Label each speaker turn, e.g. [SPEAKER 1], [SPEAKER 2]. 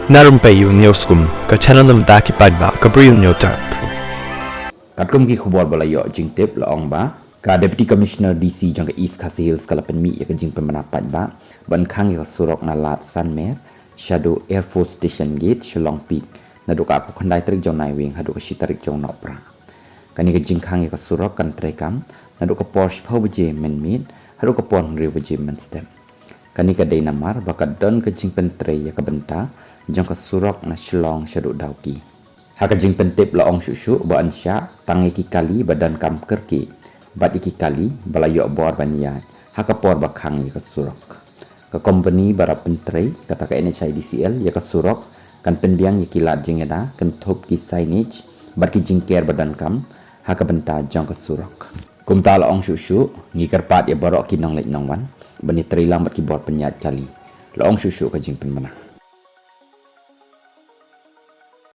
[SPEAKER 1] Narum payu neoskum ka channel nam daki padba ka briu neotar.
[SPEAKER 2] Katkum ki khubor balayo jing tip la ong ba ka deputy commissioner DC jang ka East Khasi Hills kala pen mi ya ka jing pen manapat ba ban khang ya surok na lat Sanmer Shadow Air Force Station Gate Shillong Peak na do ka ko khandai trik jong nai wing hadu ka shitarik jong no pra kani ka jing khang ya ka surok kan trekam na do ka Porsche phau bje men mit hadu ka pon ri bje men stem kani ka dei namar ba ka don ka jing pen tre ya ka benta jang ka surok na Shillong Shadow Dauki haka jing pentip la ong shushu ba ansya tangi ki kali badan kam kerki bat iki kali balayo bor bania haka por ba khang ya ka surok ka company bara pentrei kata ka NHIDCL ya ka surok kan pendiang ya kilat jing ada kan thop ki signage bat ki jingker badan kam haka benta jang ka surok kumta la ong shushu ngi karpat ya borok ki nong lek nong wan bani trilang bat ki bor penyat kali la ong shushu ka jing pen mana